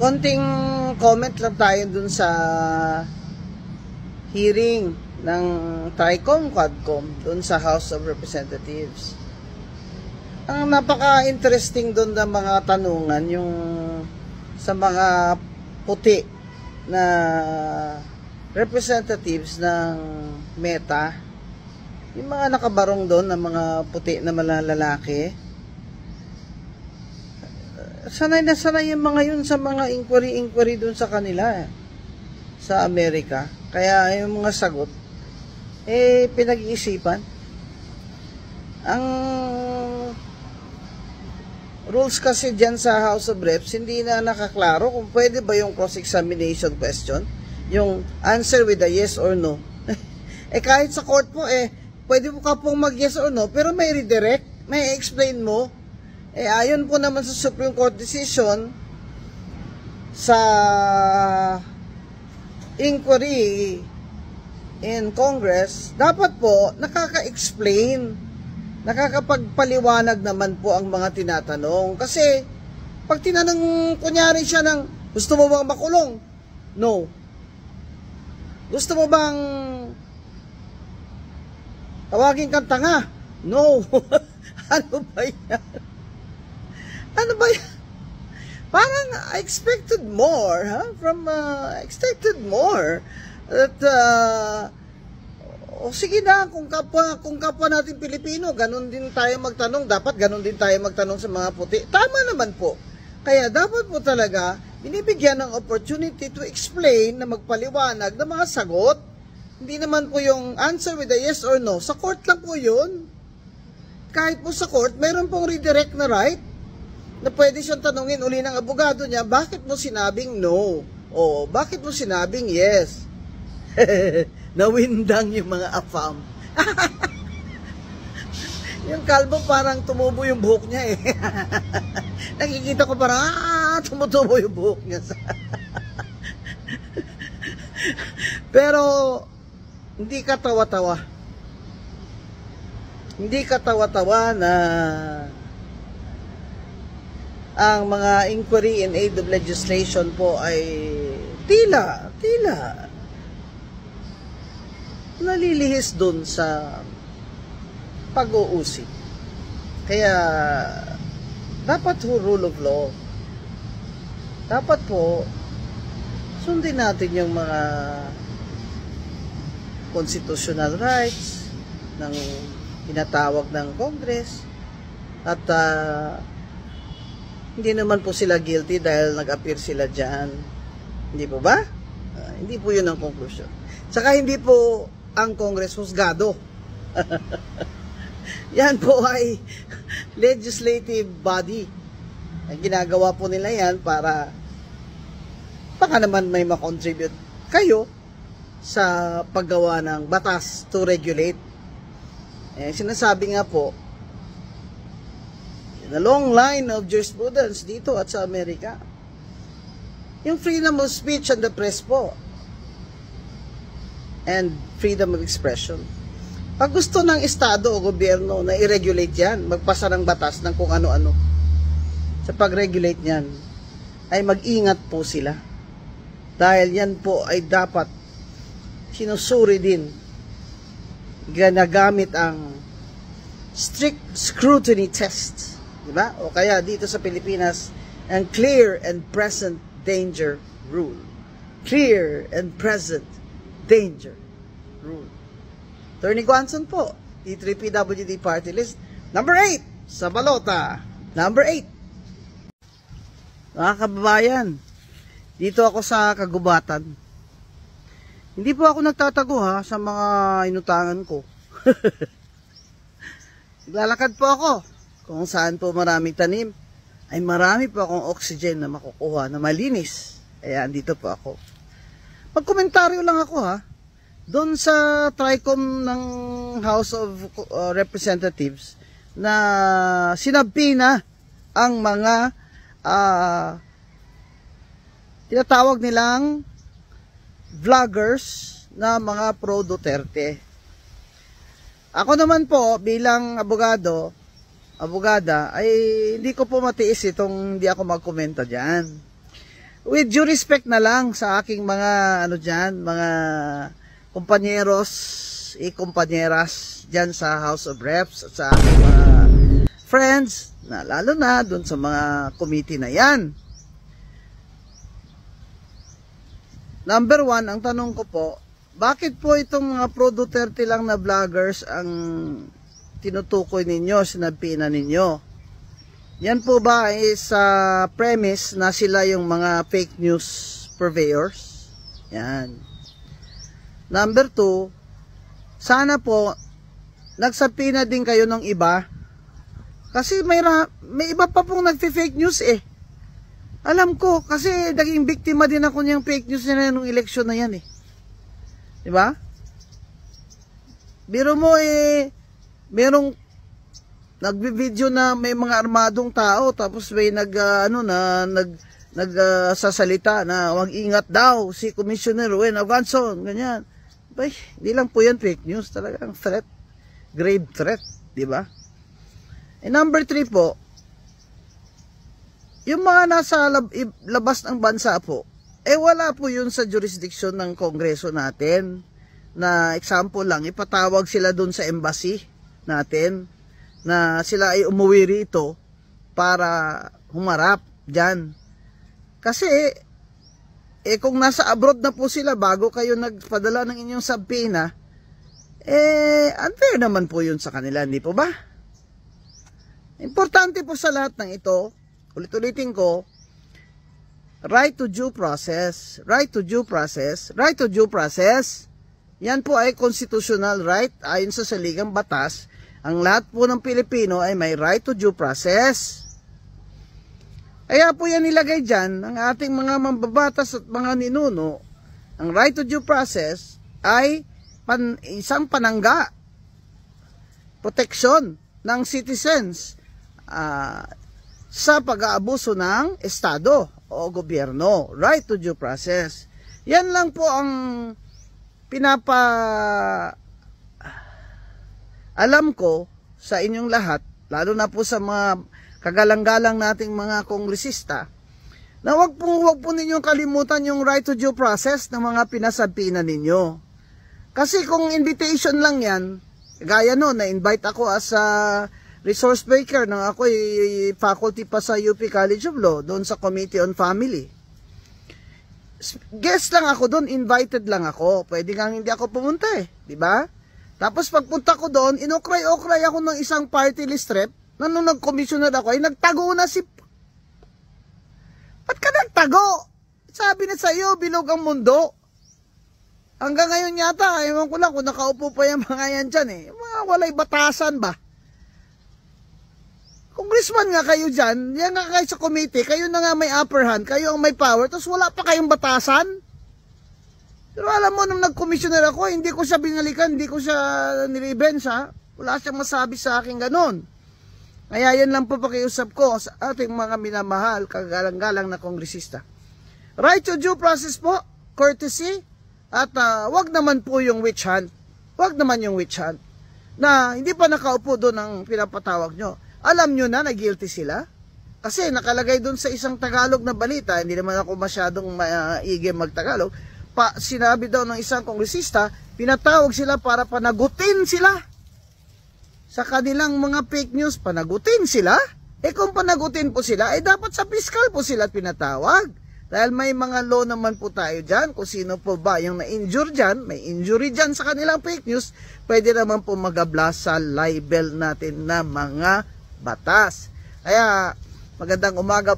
konting comment lang tayo dun sa hearing ng TRICOM, QUADCOM dun sa House of Representatives. Ang napaka-interesting dun ng mga tanungan, yung sa mga puti na representatives ng Meta, yung mga nakabarong doon ng mga puti na lalaki. Sanay na sanay yung mga yun sa mga inquiry doon sa kanila sa Amerika. Kaya yung mga sagot pinag-iisipan. Ang rules kasi dyan sa House of Reps, hindi na nakaklaro kung pwede ba yung cross-examination question, yung answer with a yes or no. Kahit sa court po, pwede mo ka pong mag-yes or no, pero may redirect, may explain mo. Ayon po naman sa Supreme Court decision, sa inquiry in Congress, dapat po nakaka-explain, nakakapagpaliwanag naman po ang mga tinatanong. Kasi, pag tinanong, kunyari siya ng, gusto mo bang makulong? No. Gusto mo bang tawagin kang tanga? No. Ano ba yan? Ano ba yan? Parang I expected more, expected more. That, sige na, kung kapwa natin Pilipino, ganun din tayo magtanong, dapat ganun din tayo magtanong sa mga puti. Tama naman po. Kaya dapat po talaga, binibigyan ng opportunity to explain, na magpaliwanag ng mga sagot. Hindi naman po yung answer with a yes or no. Sa court lang po yun. Kahit po sa court, mayroon pong redirect na right, na pwede siyang tanungin uli ng abogado niya, bakit mo sinabing no? O, bakit mo sinabing yes? Nawindang yung mga afam. Yung kalbo parang tumubo yung buhok niya Nakikita ko parang tumutubo yung buhok niya. Pero hindi ka tawa-tawa. Hindi ka tawa-tawa na ang mga inquiry in aid of legislation po ay tila nalilihis dun sa pag-uusig. Kaya dapat po rule of law. Dapat po sundin natin yung mga constitutional rights ng tinatawag ng Congress. At hindi naman po sila guilty dahil nag-appear sila dyan. Hindi po ba? Hindi po yun ang conclusion. Saka hindi po ang Congress husgado. Yan po ay legislative body. Ang ginagawa po nila yan para baka naman may makontribute kayo sa paggawa ng batas to regulate. Sinasabi nga po, in a long line of jurisprudence dito at sa Amerika, yung freedom of speech and the press po, and freedom of expression. Pag gusto ng estado o gobyerno na i-regulate yan, magpasa ng batas ng kung ano-ano, sa pag-regulate yan, ay mag-ingat po sila. Dahil yan po ay dapat sinusuri din, ginagamit ang strict scrutiny test, diba? O kaya dito sa Pilipinas, ang clear and present danger rule. Clear and present danger rule. Attorney Guanzon po, D3PWD Party List. Number 8, sa balota. Number 8. Mga kababayan, dito ako sa kagubatan. Hindi po ako nagtatago sa mga inutangan ko. Naglalakad po ako. Kung saan po maraming tanim, ay marami po akong oxygen na makukuha na malinis. Kaya andito po ako. Magkomentaryo lang ako doon sa TRICOM ng House of Representatives na sinabi na ang mga tinatawag nilang vloggers na mga pro-Duterte. Ako naman po bilang abogada ay hindi ko po matiis itong hindi ako magkomenta dyan. with due respect na lang sa aking mga ano diyan, mga kompanyeros, kompanyeras diyan sa House of Reps at sa aking mga friends, na lalo na doon sa mga committee na yan. Number 1, ang tanong ko po, bakit po itong mga pro Duterte lang na vloggers ang tinutukoy ninyo, sinabihan ninyo? Yan po ba is premise na sila yung mga fake news purveyors? Yan. Number 2, sana po nagsabina din kayo ng iba. Kasi may iba pa pong nagfi-fake news eh. Alam ko, kasi naging biktima din ako niyang fake news na nung eleksyon na yan eh. Diba? Biro mo merong nagbi-video na may mga armadong tao, tapos may nagsasalita na wag ingat daw si Commissioner Wen Avanson, ganyan. Bay, hindi lang po yan fake news, talagang threat, grave threat, diba? Number 3 po, yung mga nasa labas ng bansa po, wala po yun sa jurisdiction ng Kongreso natin. Na example lang, ipatawag sila dun sa embassy natin na sila ay umuwi rito para humarap dyan. Kasi, kung nasa abroad na po sila bago kayo nagpadala ng inyong subpoena, unfair naman po yun sa kanila, hindi po ba? Importante po sa lahat ng ito, ulit-ulitin ko, right to due process, right to due process, right to due process. Yan po ay constitutional right ayon sa saligang batas. Ang lahat po ng Pilipino ay may right to due process. Kaya po yan nilagay dyan ng ating mga mambabatas at mga ninuno. Ang right to due process ay isang panangga, proteksyon ng citizens sa pag-aabuso ng Estado o gobyerno, right to due process. Yan lang po ang alam ko sa inyong lahat, lalo na po sa mga kagalang-galang nating mga kongresista, na wag po ninyong kalimutan yung right to due process ng mga pinasabina ninyo. Kasi kung invitation lang yan, gaya no, na-invite ako as a resource breaker nang ako faculty pa sa UP College of Law, doon sa Committee on Family. Guest lang ako doon, invited lang ako. Pwede nga hindi ako pumunta eh, di ba? Tapos pagpunta ko doon, inokray-okray ako ng isang party list rep, na nung nag-commissioner ako, ay nagtago na si... Ba't ka nagtago? Sabi na sa iyo, bilog ang mundo. Hanggang ngayon yata, ewan ko lang kung nakaupo pa yung mga yan dyan eh. Mga walay batasan ba? Congressman nga kayo dyan, yan nga kayo sa committee, kayo na nga may upper hand, kayo ang may power, tapos wala pa kayong batasan. Pero alam mo, nung nag-commissioner ako, hindi ko siya binalikan, hindi ko siya niribensya, wala siyang masabi sa akin ganun. Kaya yan lang po pakiusap ko sa ating mga minamahal, kagalang-galang na kongresista. Right to due process po, courtesy, at wag naman po yung witch hunt. Wag naman yung witch hunt, na hindi pa nakaupo doon ang pinapatawag nyo. Alam nyo na guilty sila? Kasi nakalagay doon sa isang Tagalog na balita, hindi naman ako masyadong maigim magtagalog, sinabi daw ng isang kongresista, pinatawag sila para panagutin sila. Sa kanilang mga fake news, panagutin sila? Kung panagutin po sila, dapat sa piskal po sila pinatawag. Dahil may mga law naman po tayo dyan, kung sino po ba yung na-injure dyan, may injury dyan sa kanilang fake news, pwede naman po magabla sa libel natin na mga batas. Kaya magandang umaga.